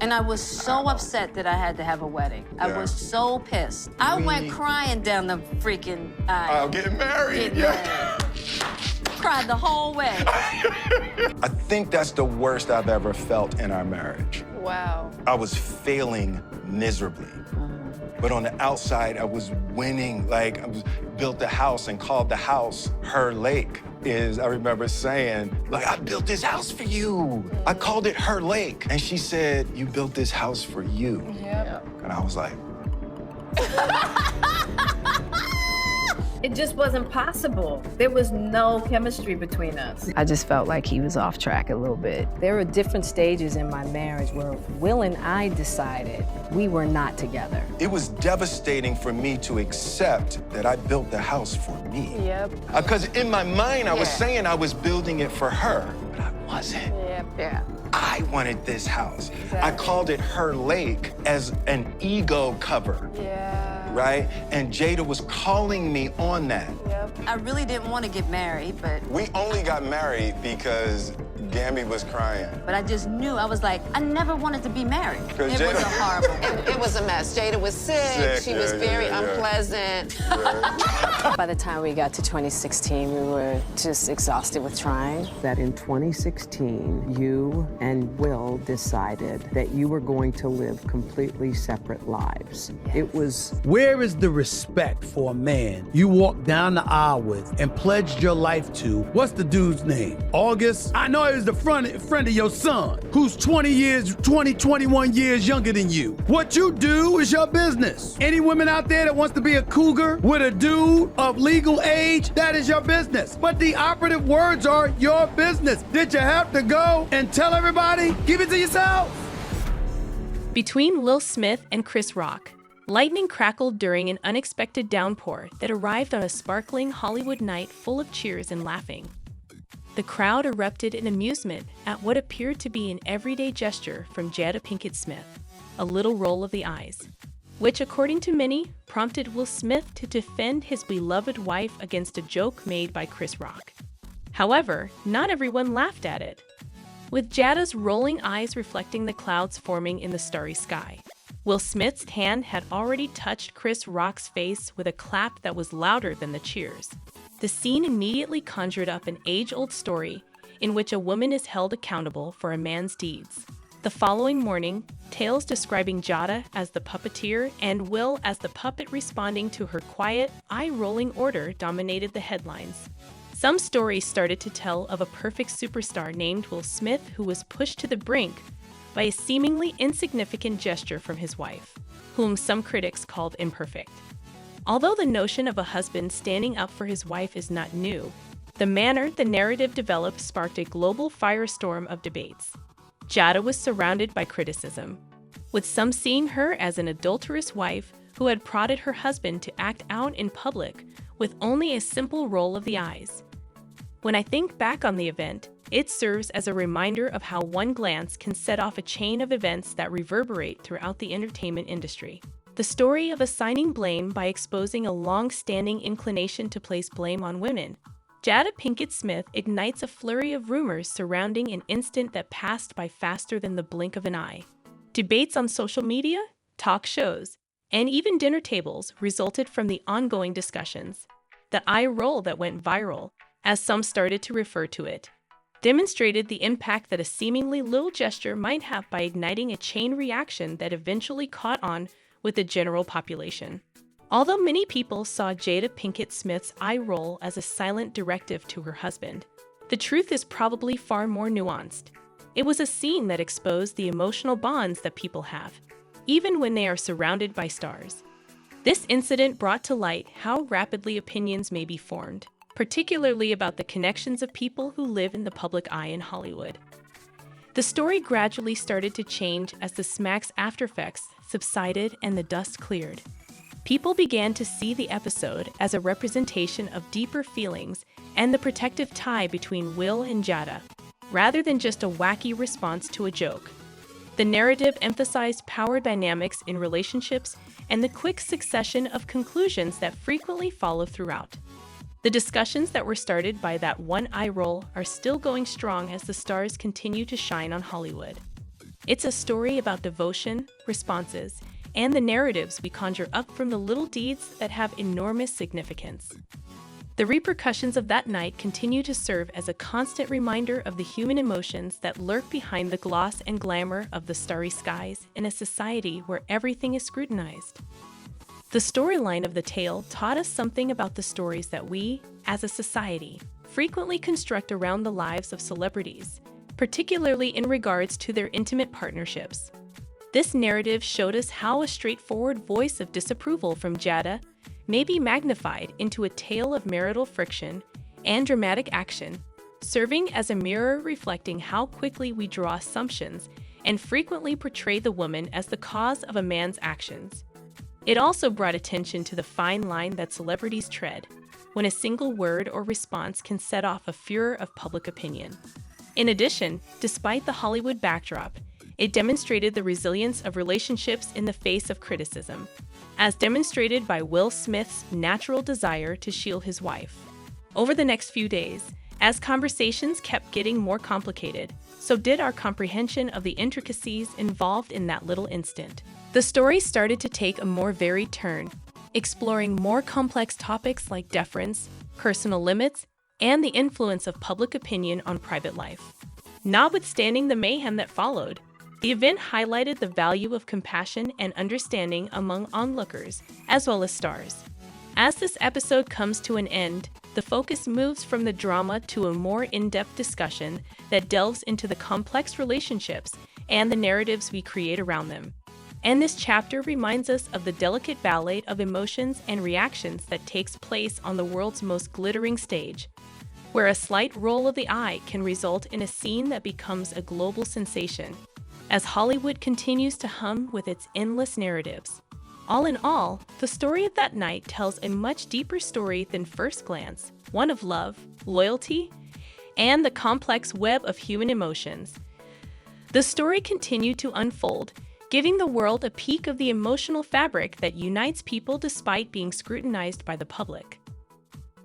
And I was so upset that I had to have a wedding. I was so pissed. I went crying down the freaking aisle. Oh, getting married. Cried the whole way. I think that's the worst I've ever felt in our marriage. Wow. I was failing miserably. But on the outside, I was winning. Like, I built a house and called the house Her Lake. I remember saying, like, I built this house for you. I called it Her Lake. And she said, you built this house for you. Yep. And I was like, It just wasn't possible. There was no chemistry between us. I just felt like he was off track a little bit. There were different stages in my marriage where Will and I decided we were not together. it was devastating for me to accept that I built the house for me. Yep. Because in my mind, I was saying I was building it for her, but I wasn't. Yep. Yeah. I wanted this house. I Exactly. called it Her Lake as an ego cover, Yeah. right? And Jada was calling me on that. Yep. I really didn't want to get married, but We only got married because Gamby was crying. I just knew. I was like, I never wanted to be married. It 'Cause was Jada- a horrible. It was a mess. Jada was sick. She was very unpleasant. By the time we got to 2016, we were just exhausted with trying. That in 2016, you and Will decided that you were going to live completely separate lives. It was Where is the respect for a man you walked down the aisle with and pledged your life to? What's the dude's name? August? I know he was the friend of your son, who's 21 years younger than you. What you do is your business. Any women out there that wants to be a cougar with a dude of legal age, that is your business. But the operative words are your business. Did you have to go and tell everybody? Keep it to yourself. Between Will Smith and Chris Rock, lightning crackled during an unexpected downpour that arrived on a sparkling Hollywood night full of cheers and laughing. The crowd erupted in amusement at what appeared to be an everyday gesture from Jada Pinkett Smith, a little roll of the eyes, which, according to many, prompted Will Smith to defend his beloved wife against a joke made by Chris Rock. However, not everyone laughed at it, with Jada's rolling eyes reflecting the clouds forming in the starry sky. Will Smith's hand had already touched Chris Rock's face with a clap that was louder than the cheers. The scene immediately conjured up an age-old story in which a woman is held accountable for a man's deeds. The following morning, tales describing Jada as the puppeteer and Will as the puppet responding to her quiet, eye-rolling order dominated the headlines. Some stories started to tell of a perfect superstar named Will Smith who was pushed to the brink by a seemingly insignificant gesture from his wife, whom some critics called imperfect. Although the notion of a husband standing up for his wife is not new, the manner the narrative developed sparked a global firestorm of debates. Jada was surrounded by criticism, with some seeing her as an adulterous wife who had prodded her husband to act out in public with only a simple roll of the eyes. When I think back on the event, it serves as a reminder of how one glance can set off a chain of events that reverberate throughout the entertainment industry. The story of assigning blame by exposing a long-standing inclination to place blame on women, Jada Pinkett Smith ignites a flurry of rumors surrounding an incident that passed by faster than the blink of an eye. Debates on social media, talk shows, and even dinner tables resulted from the ongoing discussions. The eye roll that went viral, as some started to refer to it, demonstrated the impact that a seemingly little gesture might have by igniting a chain reaction that eventually caught on with the general population. Although many people saw Jada Pinkett Smith's eye roll as a silent directive to her husband, the truth is probably far more nuanced. It was a scene that exposed the emotional bonds that people have, even when they are surrounded by stars. This incident brought to light how rapidly opinions may be formed, particularly about the connections of people who live in the public eye in Hollywood. The story gradually started to change as the smack's aftereffects subsided and the dust cleared. People began to see the episode as a representation of deeper feelings and the protective tie between Will and Jada, rather than just a wacky response to a joke. The narrative emphasized power dynamics in relationships and the quick succession of conclusions that frequently follow throughout. The discussions that were started by that one eye roll are still going strong as the stars continue to shine on Hollywood. It's a story about devotion, responses, and the narratives we conjure up from the little deeds that have enormous significance. The repercussions of that night continue to serve as a constant reminder of the human emotions that lurk behind the gloss and glamour of the starry skies in a society where everything is scrutinized. The storyline of the tale taught us something about the stories that we, as a society, frequently construct around the lives of celebrities, particularly in regards to their intimate partnerships. This narrative showed us how a straightforward voice of disapproval from Jada may be magnified into a tale of marital friction and dramatic action, serving as a mirror reflecting how quickly we draw assumptions and frequently portray the woman as the cause of a man's actions. It also brought attention to the fine line that celebrities tread when a single word or response can set off a furor of public opinion. In addition, despite the Hollywood backdrop, it demonstrated the resilience of relationships in the face of criticism, as demonstrated by Will Smith's natural desire to shield his wife. Over the next few days, as conversations kept getting more complicated, so did our comprehension of the intricacies involved in that little instant. The story started to take a more varied turn, exploring more complex topics like deference, personal limits, and the influence of public opinion on private life. Notwithstanding the mayhem that followed, the event highlighted the value of compassion and understanding among onlookers, as well as stars. As this episode comes to an end, the focus moves from the drama to a more in-depth discussion that delves into the complex relationships and the narratives we create around them. And this chapter reminds us of the delicate ballet of emotions and reactions that takes place on the world's most glittering stage, where a slight roll of the eye can result in a scene that becomes a global sensation, as Hollywood continues to hum with its endless narratives. All in all, the story of that night tells a much deeper story than first glance, one of love, loyalty, and the complex web of human emotions. The story continued to unfold, giving the world a peek of the emotional fabric that unites people despite being scrutinized by the public.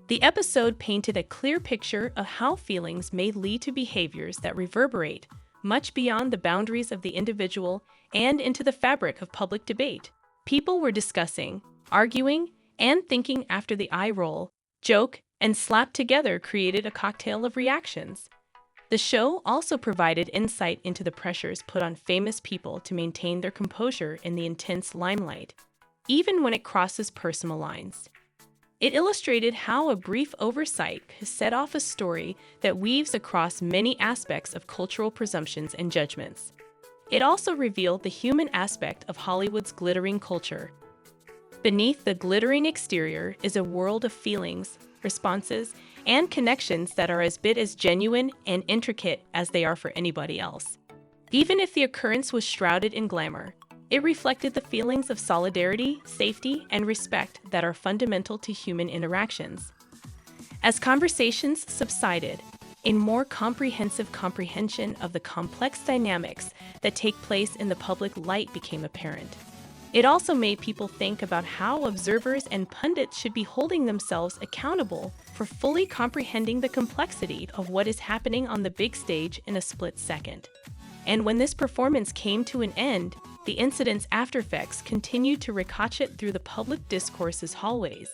The episode painted a clear picture of how feelings may lead to behaviors that reverberate much beyond the boundaries of the individual and into the fabric of public debate. People were discussing, arguing, and thinking after the eye roll, joke, and slap together created a cocktail of reactions. The show also provided insight into the pressures put on famous people to maintain their composure in the intense limelight, even when it crosses personal lines. It illustrated how a brief oversight could set off a story that weaves across many aspects of cultural presumptions and judgments. It also revealed the human aspect of Hollywood's glittering culture. Beneath the glittering exterior is a world of feelings, responses, and connections that are as bit as genuine and intricate as they are for anybody else. Even if the occurrence was shrouded in glamour, it reflected the feelings of solidarity, safety, and respect that are fundamental to human interactions. As conversations subsided, a more comprehensive comprehension of the complex dynamics that take place in the public light became apparent. It also made people think about how observers and pundits should be holding themselves accountable for fully comprehending the complexity of what is happening on the big stage in a split second. And when this performance came to an end, the incident's aftereffects continued to ricochet through the public discourse's hallways,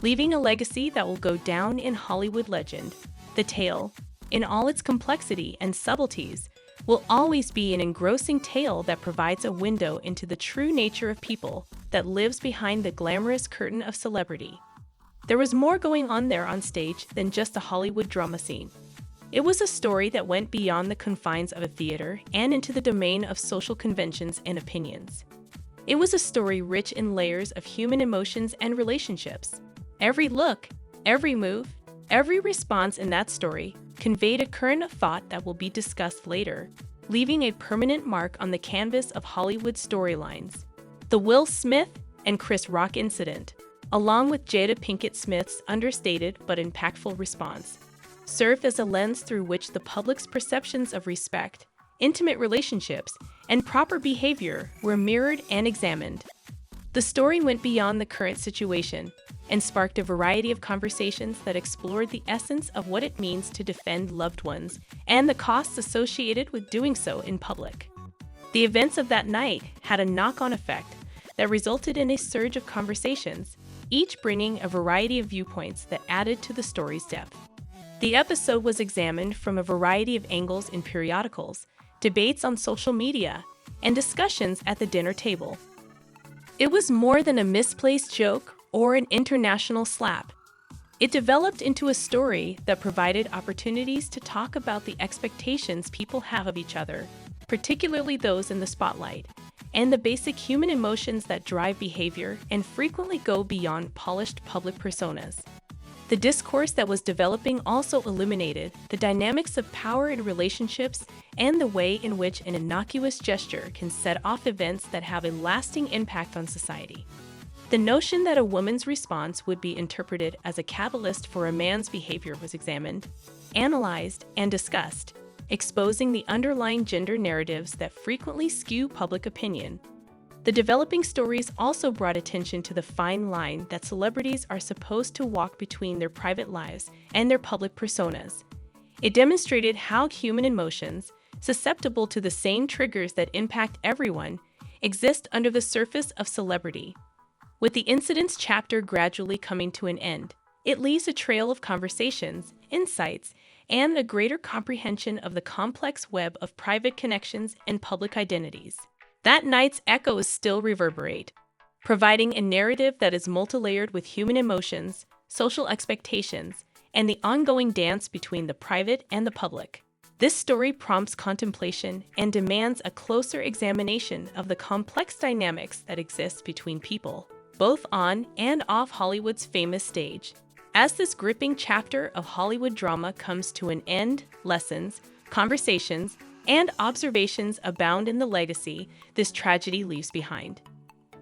leaving a legacy that will go down in Hollywood legend. The tale, in all its complexity and subtleties, will always be an engrossing tale that provides a window into the true nature of people that lives behind the glamorous curtain of celebrity. There was more going on there on stage than just a Hollywood drama scene. It was a story that went beyond the confines of a theater and into the domain of social conventions and opinions. It was a story rich in layers of human emotions and relationships. Every look, every move, every response in that story conveyed a current of thought that will be discussed later, leaving a permanent mark on the canvas of Hollywood storylines. The Will Smith and Chris Rock incident, along with Jada Pinkett Smith's understated but impactful response, served as a lens through which the public's perceptions of respect, intimate relationships, and proper behavior were mirrored and examined. The story went beyond the current situation and sparked a variety of conversations that explored the essence of what it means to defend loved ones and the costs associated with doing so in public. The events of that night had a knock-on effect that resulted in a surge of conversations, each bringing a variety of viewpoints that added to the story's depth. The episode was examined from a variety of angles in periodicals, debates on social media, and discussions at the dinner table. It was more than a misplaced joke or an international slap. It developed into a story that provided opportunities to talk about the expectations people have of each other, particularly those in the spotlight, and the basic human emotions that drive behavior and frequently go beyond polished public personas. The discourse that was developing also illuminated the dynamics of power in relationships and the way in which an innocuous gesture can set off events that have a lasting impact on society. The notion that a woman's response would be interpreted as a catalyst for a man's behavior was examined, analyzed, and discussed, exposing the underlying gender narratives that frequently skew public opinion. The developing stories also brought attention to the fine line that celebrities are supposed to walk between their private lives and their public personas. It demonstrated how human emotions, susceptible to the same triggers that impact everyone, exist under the surface of celebrity. With the incident's chapter gradually coming to an end, it leaves a trail of conversations, insights, and a greater comprehension of the complex web of private connections and public identities. That night's echoes still reverberate, providing a narrative that is multilayered with human emotions, social expectations, and the ongoing dance between the private and the public. This story prompts contemplation and demands a closer examination of the complex dynamics that exist between people, both on and off Hollywood's famous stage. As this gripping chapter of Hollywood drama comes to an end, lessons, conversations, and observations abound in the legacy this tragedy leaves behind.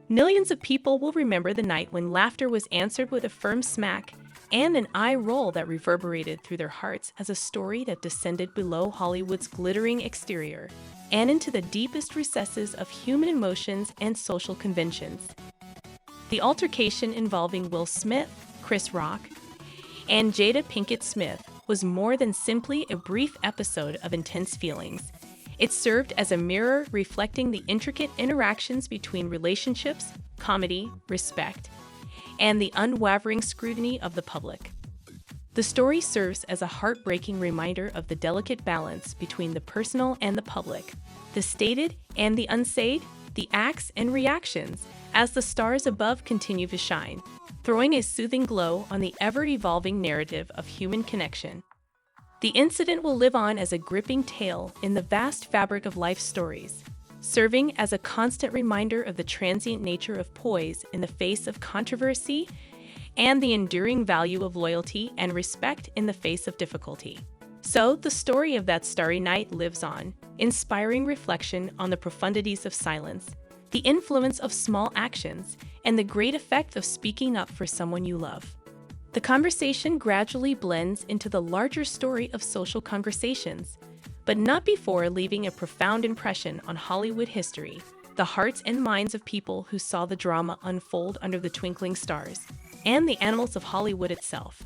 Millions of people will remember the night when laughter was answered with a firm smack and an eye roll that reverberated through their hearts as a story that descended below Hollywood's glittering exterior and into the deepest recesses of human emotions and social conventions. The altercation involving Will Smith, Chris Rock, and Jada Pinkett Smith was more than simply a brief episode of intense feelings. It served as a mirror reflecting the intricate interactions between relationships, comedy, respect, and the unwavering scrutiny of the public. The story serves as a heartbreaking reminder of the delicate balance between the personal and the public, the stated and the unsaid, the acts and reactions, as the stars above continue to shine, throwing a soothing glow on the ever-evolving narrative of human connection. The incident will live on as a gripping tale in the vast fabric of life stories, serving as a constant reminder of the transient nature of poise in the face of controversy and the enduring value of loyalty and respect in the face of difficulty. So, the story of that starry night lives on, inspiring reflection on the profundities of silence, the influence of small actions, and the great effect of speaking up for someone you love. The conversation gradually blends into the larger story of social conversations, but not before leaving a profound impression on Hollywood history, the hearts and minds of people who saw the drama unfold under the twinkling stars, and the annals of Hollywood itself.